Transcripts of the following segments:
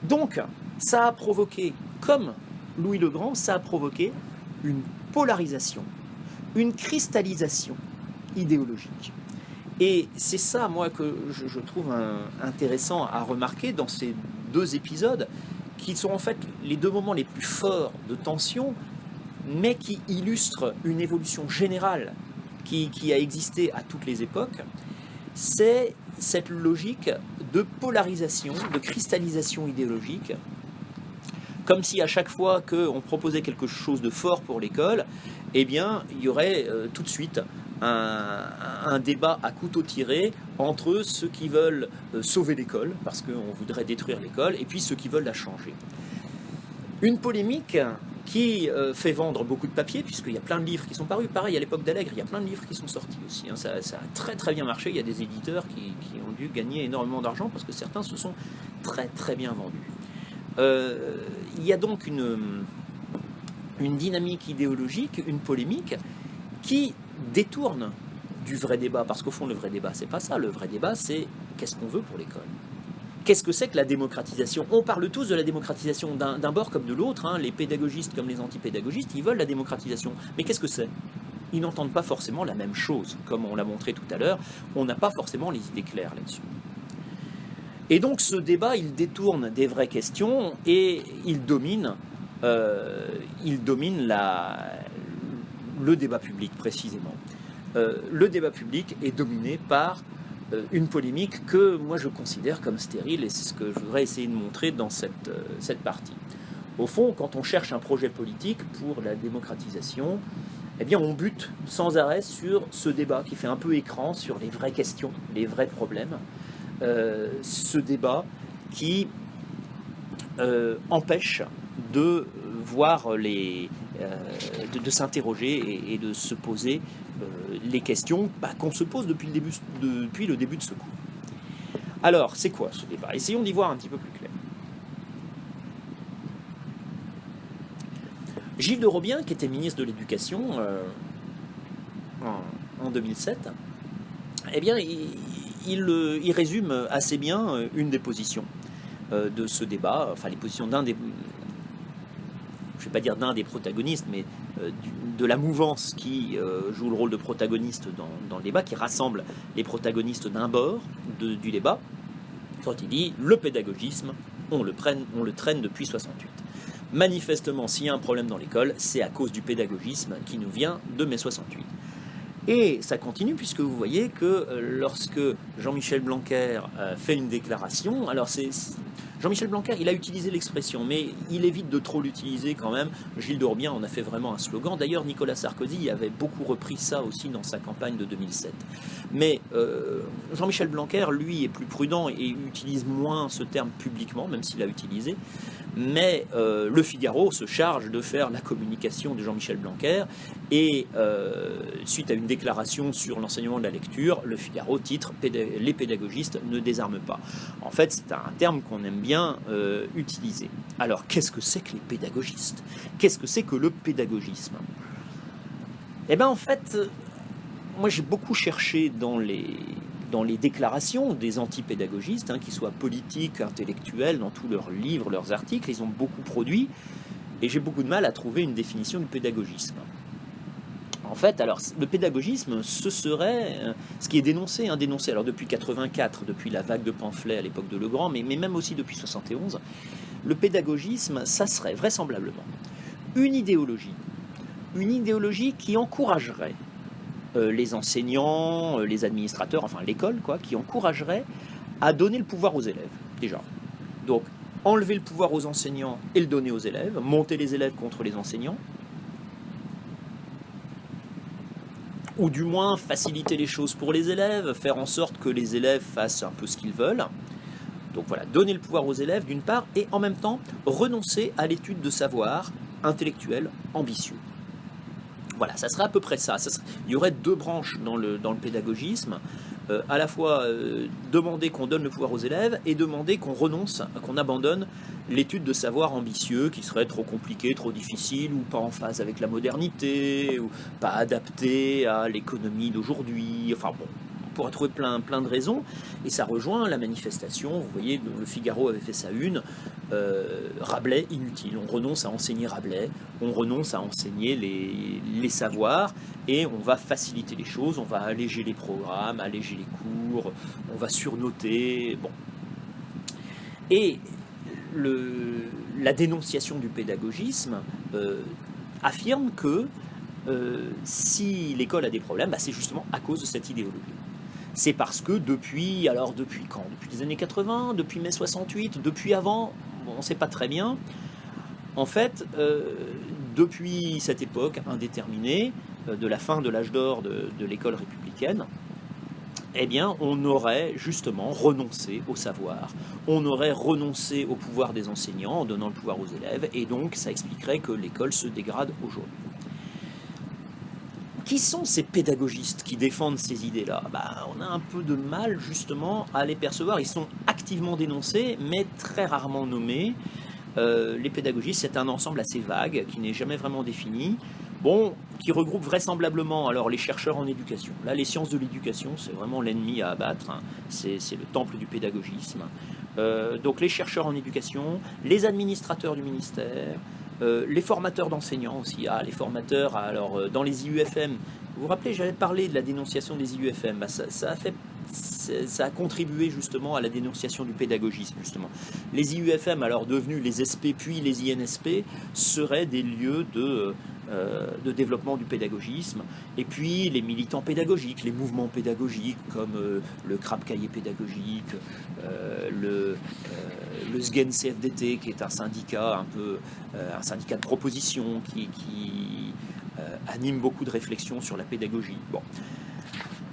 Donc, ça a provoqué, comme Louis le Grand, ça a provoqué une polarisation, une cristallisation idéologique. Et c'est ça, moi, que je trouve intéressant à remarquer dans ces deux épisodes, qui sont en fait les deux moments les plus forts de tension, mais qui illustrent une évolution générale qui a existé à toutes les époques. C'est cette logique de polarisation, de cristallisation idéologique, comme si à chaque fois qu'on proposait quelque chose de fort pour l'école, eh bien, il y aurait tout de suite un débat à couteau tiré entre ceux qui veulent sauver l'école, parce qu'on voudrait détruire l'école, et puis ceux qui veulent la changer. Une polémique qui fait vendre beaucoup de papier, puisqu'il y a plein de livres qui sont parus. Pareil, à l'époque d'Allègre, il y a plein de livres qui sont sortis aussi. Ça a très très bien marché. Il y a des éditeurs qui ont dû gagner énormément d'argent, parce que certains se sont très très bien vendus. Il y a donc une dynamique idéologique, une polémique, qui détourne du vrai débat, parce qu'au fond le vrai débat c'est pas ça, le vrai débat c'est qu'est-ce qu'on veut pour l'école, qu'est-ce que c'est que la démocratisation. On parle tous de la démocratisation d'un bord comme de l'autre, hein. Les pédagogistes comme les antipédagogistes, ils veulent la démocratisation, mais qu'est-ce que c'est? Ils n'entendent pas forcément la même chose, comme on l'a montré tout à l'heure, on n'a pas forcément les idées claires là-dessus. Et donc ce débat il détourne des vraies questions et il domine le débat public précisément. Le débat public est dominé par une polémique que moi je considère comme stérile, et c'est ce que je voudrais essayer de montrer dans cette partie. Au fond, quand on cherche un projet politique pour la démocratisation, eh bien on bute sans arrêt sur ce débat qui fait un peu écran sur les vraies questions, les vrais problèmes. Ce débat qui empêche de voir de s'interroger et de se poser les questions qu'on se pose depuis le début de ce cours. Alors, c'est quoi ce débat? Essayons d'y voir un petit peu plus clair. Gilles de Robien, qui était ministre de l'Éducation en 2007, eh bien, il résume assez bien une des positions de ce débat, enfin les positions d'un des, je ne vais pas dire d'un des protagonistes, mais de la mouvance qui joue le rôle de protagoniste dans le débat, qui rassemble les protagonistes d'un bord du débat, quand il dit « le pédagogisme, on le traîne depuis 68 ». Manifestement, s'il y a un problème dans l'école, c'est à cause du pédagogisme qui nous vient de mai 68. Et ça continue, puisque vous voyez que lorsque Jean-Michel Blanquer fait une déclaration, alors Jean-Michel Blanquer, il a utilisé l'expression, mais il évite de trop l'utiliser quand même. Gilles de Robien en a fait vraiment un slogan. D'ailleurs, Nicolas Sarkozy avait beaucoup repris ça aussi dans sa campagne de 2007. Mais Jean-Michel Blanquer, lui, est plus prudent et utilise moins ce terme publiquement, même s'il l'a utilisé. Mais Le Figaro se charge de faire la communication de Jean-Michel Blanquer et suite à une déclaration sur l'enseignement de la lecture, Le Figaro titre « Les pédagogistes ne désarment pas ». En fait, c'est un terme qu'on aime bien utiliser. Alors, qu'est-ce que c'est que les pédagogistes? Qu'est-ce que c'est que le pédagogisme? Eh bien, en fait, moi j'ai beaucoup cherché dans les déclarations des antipédagogistes, qu'ils soient politiques, intellectuels, dans tous leurs livres, leurs articles, ils ont beaucoup produit, et j'ai beaucoup de mal à trouver une définition du pédagogisme. En fait, alors, le pédagogisme, ce serait ce qui est dénoncé, alors depuis 84, depuis la vague de pamphlets à l'époque de Legrand, mais même aussi depuis 71, le pédagogisme, ça serait vraisemblablement une idéologie qui encouragerait les enseignants, les administrateurs, enfin l'école, qui encouragerait à donner le pouvoir aux élèves, déjà. Donc, enlever le pouvoir aux enseignants et le donner aux élèves, monter les élèves contre les enseignants, ou du moins faciliter les choses pour les élèves, faire en sorte que les élèves fassent un peu ce qu'ils veulent. Donc voilà, donner le pouvoir aux élèves d'une part, et en même temps renoncer à l'étude de savoir intellectuel ambitieux. Voilà, ça serait à peu près ça. Il y aurait deux branches dans le pédagogisme. À la fois demander qu'on donne le pouvoir aux élèves et demander qu'on renonce, qu'on abandonne l'étude de savoir ambitieux qui serait trop compliqué, trop difficile ou pas en phase avec la modernité ou pas adapté à l'économie d'aujourd'hui. Enfin bon, pourrait trouver plein de raisons, et ça rejoint la manifestation. Vous voyez, le Figaro avait fait sa une, Rabelais inutile, on renonce à enseigner Rabelais, on renonce à enseigner les savoirs, et on va faciliter les choses, on va alléger les programmes, alléger les cours, on va surnoter, bon. Et la dénonciation du pédagogisme affirme que si l'école a des problèmes, c'est justement à cause de cette idéologie. C'est parce que depuis quand? Depuis les années 80, depuis mai 68, depuis avant, on ne sait pas très bien. En fait, depuis cette époque indéterminée, de la fin de l'âge d'or de l'école républicaine, eh bien, on aurait justement renoncé au savoir, on aurait renoncé au pouvoir des enseignants en donnant le pouvoir aux élèves, et donc ça expliquerait que l'école se dégrade aujourd'hui. Qui sont ces pédagogistes qui défendent ces idées-là? On a un peu de mal justement à les percevoir. Ils sont activement dénoncés, mais très rarement nommés. Les pédagogistes, c'est un ensemble assez vague, qui n'est jamais vraiment défini. Qui regroupe vraisemblablement alors les chercheurs en éducation. Là, les sciences de l'éducation, c'est vraiment l'ennemi à abattre. C'est le temple du pédagogisme. Donc les chercheurs en éducation, les administrateurs du ministère, les formateurs d'enseignants aussi. Les formateurs, alors dans les IUFM, vous vous rappelez, j'avais parlé de la dénonciation des IUFM. Ça a contribué justement à la dénonciation du pédagogisme, justement. Les IUFM, alors devenus les SP puis les INSP, seraient des lieux de développement du pédagogisme, et puis les militants pédagogiques, les mouvements pédagogiques comme le Crabe Cahier pédagogique, le SGEN CFDT, qui est un syndicat un syndicat de proposition qui anime beaucoup de réflexions sur la pédagogie.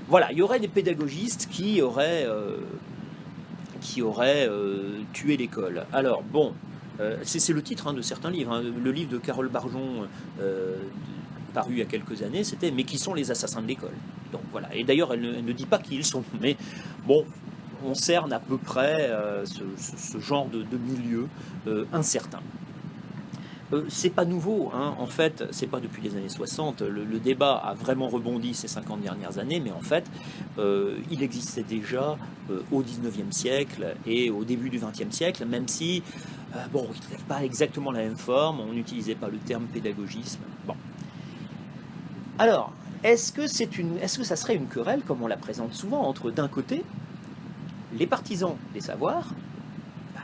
Voilà, il y aurait des pédagogistes qui auraient tué l'école. Alors c'est le titre de certains livres. Le livre de Carole Barjon, paru il y a quelques années, c'était « Mais qui sont les assassins de l'école ?» Donc voilà. Et d'ailleurs, elle ne dit pas qui ils sont. Mais on cerne à peu près ce genre de milieu incertain. C'est pas nouveau, en fait, c'est pas depuis les années 60. Le débat a vraiment rebondi ces 50 dernières années, mais en fait, il existait déjà au 19e siècle et au début du 20e siècle, même si, il n'avait pas exactement la même forme, on n'utilisait pas le terme pédagogisme. Alors, est-ce que ça serait une querelle, comme on la présente souvent, entre d'un côté les partisans des savoirs,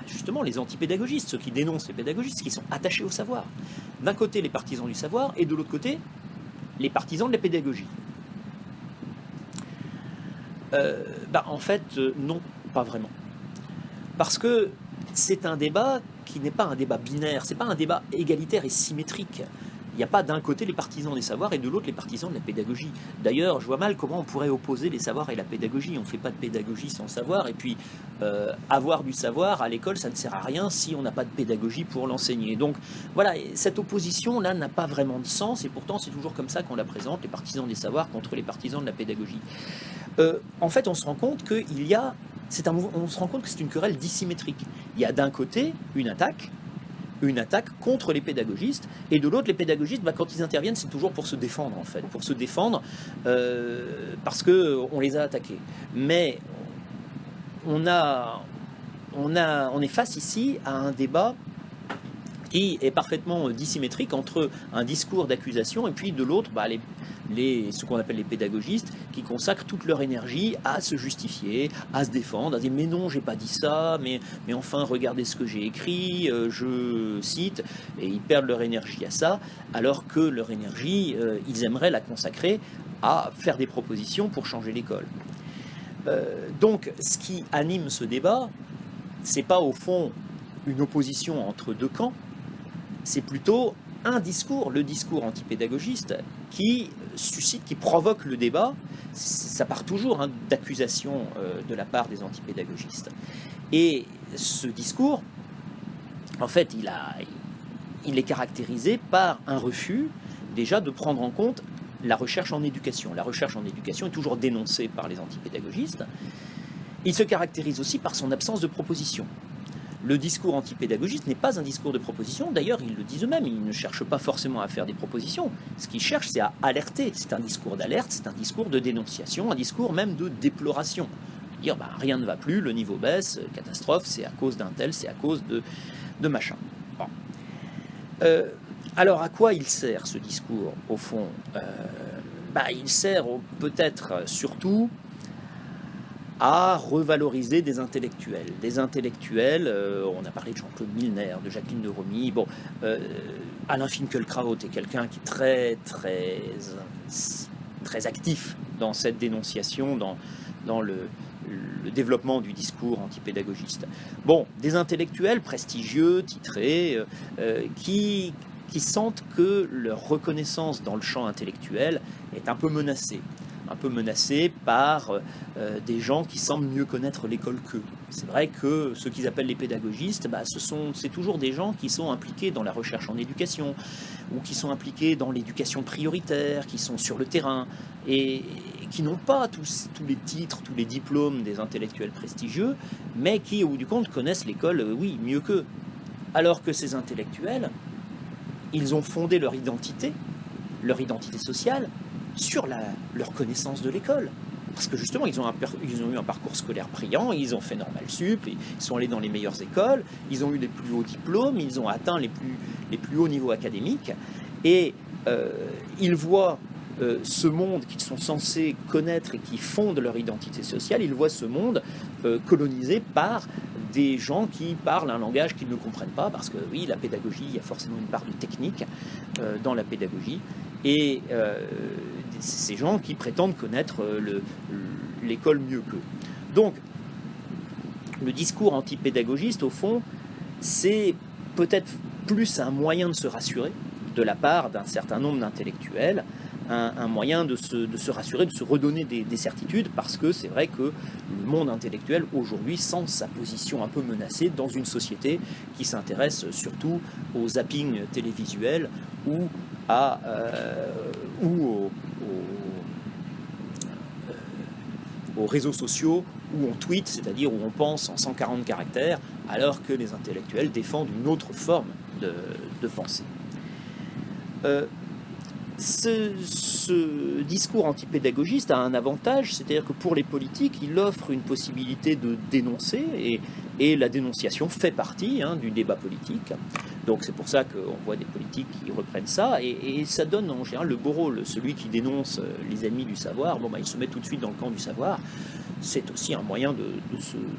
justement les antipédagogistes, ceux qui dénoncent les pédagogistes, qui sont attachés au savoir. D'un côté les partisans du savoir, et de l'autre côté les partisans de la pédagogie. En fait, non, pas vraiment. Parce que c'est un débat qui n'est pas un débat binaire, c'est pas un débat égalitaire et symétrique. Il n'y a pas d'un côté les partisans des savoirs et de l'autre les partisans de la pédagogie. D'ailleurs, je vois mal comment on pourrait opposer les savoirs et la pédagogie. On ne fait pas de pédagogie sans savoir. Et puis, avoir du savoir à l'école, ça ne sert à rien si on n'a pas de pédagogie pour l'enseigner. Donc, voilà, cette opposition-là n'a pas vraiment de sens. Et pourtant, c'est toujours comme ça qu'on la présente, les partisans des savoirs contre les partisans de la pédagogie. En fait, on se rend compte que c'est une querelle dissymétrique. Il y a d'un côté une attaque contre les pédagogistes, et de l'autre, les pédagogistes, quand ils interviennent, c'est toujours pour se défendre, en fait, parce qu'on les a attaqués. Mais on est face ici à un débat qui est parfaitement dissymétrique entre un discours d'accusation et puis de l'autre, ce qu'on appelle les pédagogistes, qui consacrent toute leur énergie à se justifier, à se défendre, à dire « mais non, j'ai pas dit ça, mais enfin, regardez ce que j'ai écrit, je cite », et ils perdent leur énergie à ça, alors que leur énergie, ils aimeraient la consacrer à faire des propositions pour changer l'école. Donc, ce qui anime ce débat, c'est pas au fond une opposition entre deux camps, c'est plutôt un discours, le discours antipédagogiste, qui provoque le débat. Ça part toujours d'accusations de la part des antipédagogistes. Et ce discours, en fait, il est caractérisé par un refus, déjà, de prendre en compte la recherche en éducation. La recherche en éducation est toujours dénoncée par les antipédagogistes. Il se caractérise aussi par son absence de proposition. Le discours antipédagogiste n'est pas un discours de proposition. D'ailleurs, ils le disent eux-mêmes, ils ne cherchent pas forcément à faire des propositions. Ce qu'ils cherchent, c'est à alerter. C'est un discours d'alerte, c'est un discours de dénonciation, un discours même de déploration. Dire, rien ne va plus, le niveau baisse, catastrophe, c'est à cause d'un tel, c'est à cause de machin. Bon. Alors, à quoi il sert ce discours, au fond? Il sert peut-être surtout à revaloriser des intellectuels. Des intellectuels, on a parlé de Jean-Claude Milner, de Jacqueline de Romy, Alain Finkielkraut est quelqu'un qui est très actif dans cette dénonciation, dans le développement du discours antipédagogiste. Des intellectuels prestigieux, titrés, qui sentent que leur reconnaissance dans le champ intellectuel est un peu menacée par des gens qui semblent mieux connaître l'école qu'eux. C'est vrai que ceux qu'ils appellent les pédagogistes, c'est toujours des gens qui sont impliqués dans la recherche en éducation, ou qui sont impliqués dans l'éducation prioritaire, qui sont sur le terrain, et qui n'ont pas tous les titres, tous les diplômes des intellectuels prestigieux, mais qui, au bout du compte, connaissent l'école, mieux qu'eux. Alors que ces intellectuels, ils ont fondé leur identité sociale, sur leur connaissance de l'école. Parce que justement, ils ont eu un parcours scolaire brillant, ils ont fait Normal Sup, ils sont allés dans les meilleures écoles, ils ont eu les plus hauts diplômes, ils ont atteint les plus hauts niveaux académiques, et ils voient ce monde qu'ils sont censés connaître et qui fondent leur identité sociale, ils voient ce monde colonisé par des gens qui parlent un langage qu'ils ne comprennent pas, parce que oui, la pédagogie, il y a forcément une part de technique dans la pédagogie, et ces gens qui prétendent connaître l'école mieux qu'eux. Donc, le discours antipédagogiste, au fond, c'est peut-être plus un moyen de se rassurer de la part d'un certain nombre d'intellectuels, un moyen de se rassurer, de se redonner des certitudes, parce que c'est vrai que le monde intellectuel, aujourd'hui, sent sa position un peu menacée dans une société qui s'intéresse surtout au zapping télévisuel ou aux réseaux sociaux où on tweet, c'est-à-dire où on pense en 140 caractères, alors que les intellectuels défendent une autre forme de pensée. Ce discours antipédagogiste a un avantage, c'est-à-dire que pour les politiques, il offre une possibilité de dénoncer, et la dénonciation fait partie du débat politique. Donc c'est pour ça qu'on voit des politiques qui reprennent ça, et ça donne en général le beau rôle. Celui qui dénonce les ennemis du savoir, il se met tout de suite dans le camp du savoir. C'est aussi un moyen de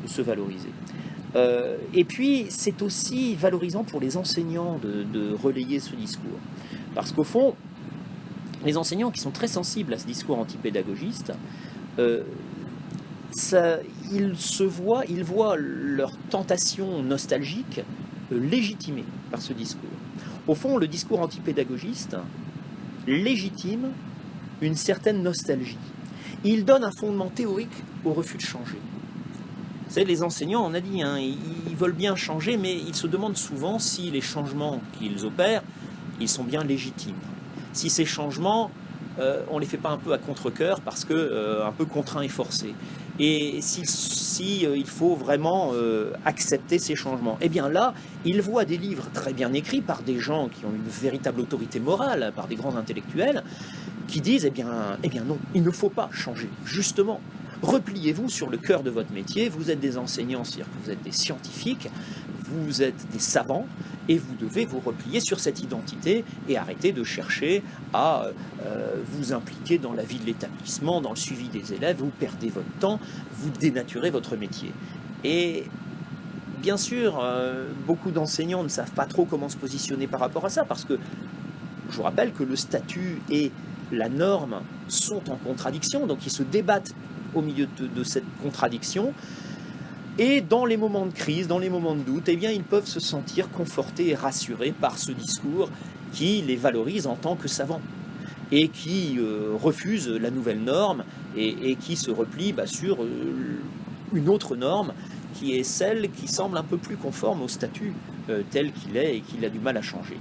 se valoriser. Et puis c'est aussi valorisant pour les enseignants de relayer ce discours. Parce qu'au fond, les enseignants qui sont très sensibles à ce discours antipédagogiste, ils voient leur tentation nostalgique légitimée par ce discours. Au fond, le discours antipédagogiste légitime une certaine nostalgie. Il donne un fondement théorique au refus de changer. Vous savez, les enseignants, on a dit, ils veulent bien changer, mais ils se demandent souvent si les changements qu'ils opèrent, ils sont bien légitimes. Si ces changements, on ne les fait pas un peu à contre-cœur, parce que un peu contraint et forcé. Et si il faut vraiment accepter ces changements. Eh bien là, ils voient des livres très bien écrits par des gens qui ont une véritable autorité morale, par des grands intellectuels, qui disent, eh bien non, il ne faut pas changer. Justement, repliez-vous sur le cœur de votre métier, vous êtes des enseignants, c'est-à-dire que vous êtes des scientifiques, vous êtes des savants, et vous devez vous replier sur cette identité et arrêter de chercher à vous impliquer dans la vie de l'établissement, dans le suivi des élèves, vous perdez votre temps, vous dénaturez votre métier. Et bien sûr, beaucoup d'enseignants ne savent pas trop comment se positionner par rapport à ça, parce que je vous rappelle que le statut et la norme sont en contradiction, donc ils se débattent au milieu de cette contradiction. Et dans les moments de crise, dans les moments de doute, eh bien, ils peuvent se sentir confortés et rassurés par ce discours qui les valorise en tant que savants et qui refuse la nouvelle norme et qui se replie sur une autre norme qui est celle qui semble un peu plus conforme au statut tel qu'il est et qu'il a du mal à changer.